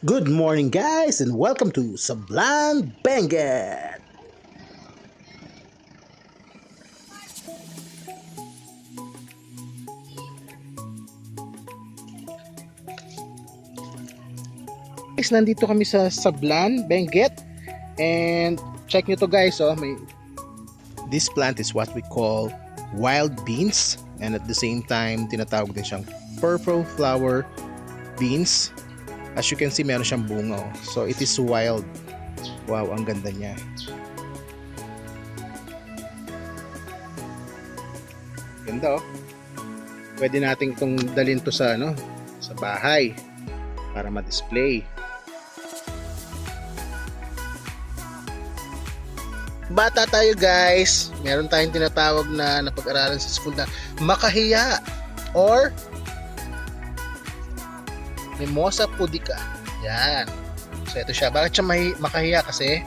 Good morning guys and welcome to Sablan Benguet. Guys, nandito kami sa Sablan Benguet and check nyo to guys, this plant is what we call wild beans and at the same time tinatawag din siyang purple flower beans. As you can see, meron siyang bunga. So it is wild. Wow, ang ganda niya. Ganda Pwede natin itong dalhin to sa sa bahay para ma-display. Bata tayo guys, meron tayong tinatawag na napag-aralan sa school na makahiya or Mimosa pudica. Yan. So ito siya. Bakit siya makahiya? Kasi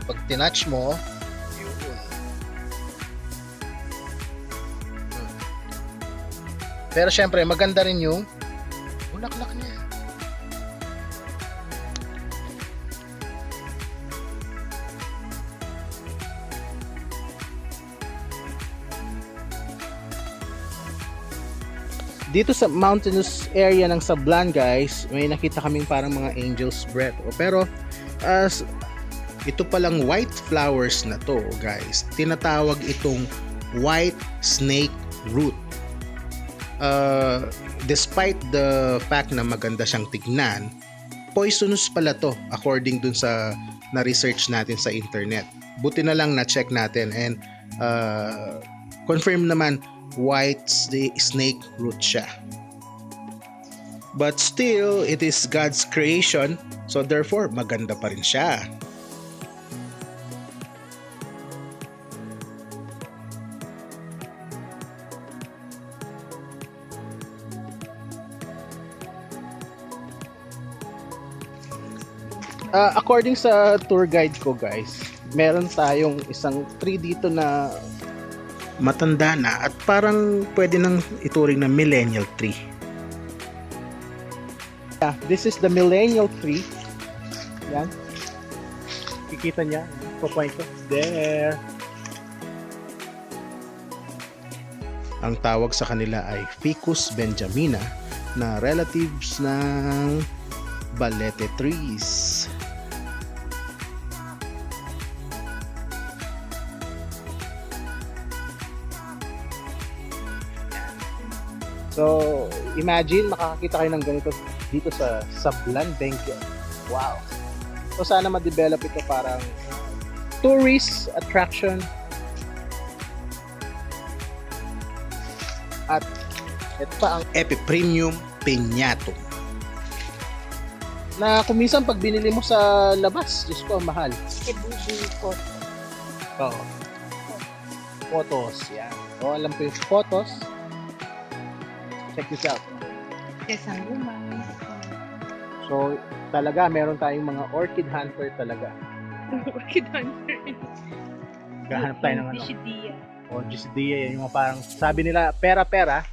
pag tinouch mo, yun. Pero syempre maganda rin yung bulaklak niya. Dito sa mountainous area ng Sablan guys, may nakita kaming parang mga angel's breath. Pero ito palang white flowers na to guys, tinatawag itong white snake root. Despite the fact na maganda siyang tignan, poisonous pala to according dun sa na-research natin sa internet. Buti na lang na-check natin and confirm naman white snake root siya. But still, it is God's creation, so therefore maganda pa rin siya. According sa tour guide ko guys, meron tayong isang tree dito na matanda na at parang pwede nang ituring na millennial tree. Yeah, this is the millennial tree. Yan. Kikita niya. Po-point ko. There. Ang tawag sa kanila ay Ficus benjamina na relatives ng balete trees. So, imagine makakakita kayo ng ganito dito sa Sablan Benguet. Wow. So, sana ma-develop ito parang tourist attraction. At ito pa ang Epipremium piñatum. Na kung minsan pag binili mo sa labas, Diyos ko, mahal. Oo. Photos, yan. O, alam ko yung photos. Check this out. Sanggumay. So, talaga, meron tayong mga orchid hunter talaga. Orchid hunter. Gahanap tayo ng Dischidia. O, Dischidia, yung mga parang, sabi nila, pera-pera.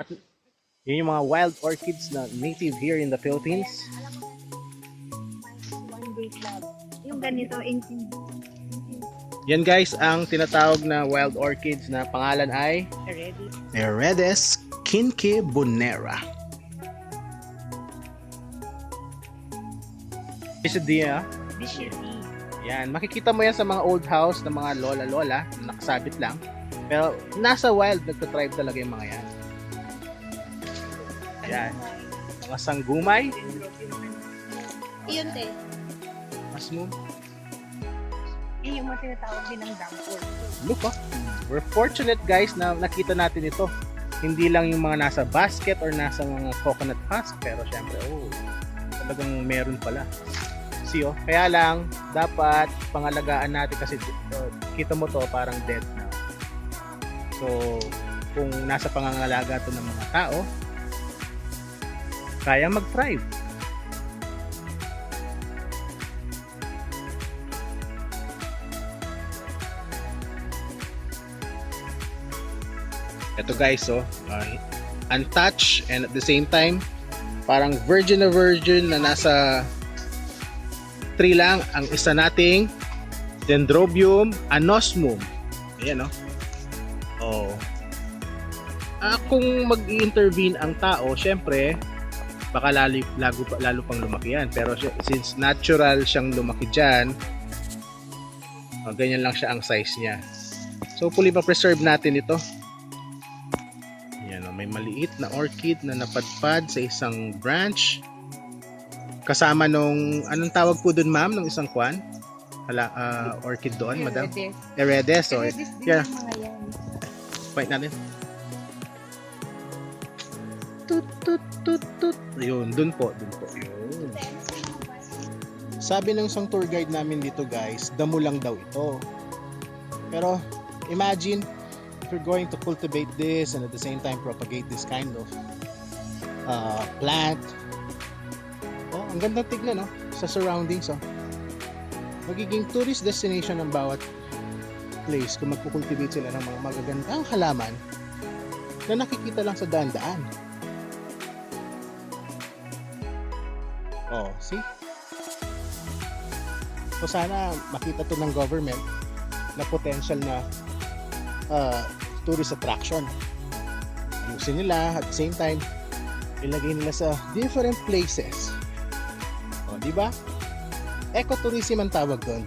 At yun yung mga wild orchids na native here in the Philippines. One day club. Yung ganito, Yan guys, ang tinatawag na wild orchids na pangalan ay Orchids quinquebonera. Dischidia. Yan, makikita mo yan sa mga old house ng mga lola-lola na nakasabit lang. Pero nasa wild, nagtatribe talaga yung mga yan. Yan. Mga sanggumay. Iyon te. Mushroom. Yung mga tinatawag din ng dampol. Look we're fortunate guys na nakita natin ito. Hindi lang yung mga nasa basket or nasa mga coconut husk, pero syempre, talagang meron pala. See kaya lang, dapat pangalagaan natin kasi kita mo to parang dead na. So, kung nasa pangangalaga to ng mga tao, kaya mag-thrive. Ito guys, untouched, and at the same time, parang virgin na virgin na nasa tree lang. Ang isa nating Dendrobium anosmum. Ayan, no? Oh. Kung mag-intervene ang tao, syempre, baka lalo pang lumaki yan. Pero since natural siyang lumaki dyan, ganyan lang siya ang size niya. So, hopefully ma-preserve natin ito. Yan, may maliit na orchid na napadpad sa isang branch. Kasama nung, anong tawag po dun, ma'am, ng isang kwan? Orchid doon, madam? Eredes. So, Eredes din yeah. yung mga yan. Fight natin. Tut, tut, tut, tut. Yun, dun po. Yun. Sabi ng isang tour guide namin dito, guys, damo lang daw ito. Pero, imagine, if you're going to cultivate this and at the same time propagate this kind of plant. Oh, ang ganda tignan, no? Sa surroundings, oh. Magiging tourist destination ng bawat place kung magkukultivate sila ng mga magagandang halaman na nakikita lang sa daan-daan. Oh, see? So sana makita to ng government na potential na tourist attraction. Ayusin nila at the same time ilagay nila sa different places. Oh, di ba? Ecotourism ang tawag doon.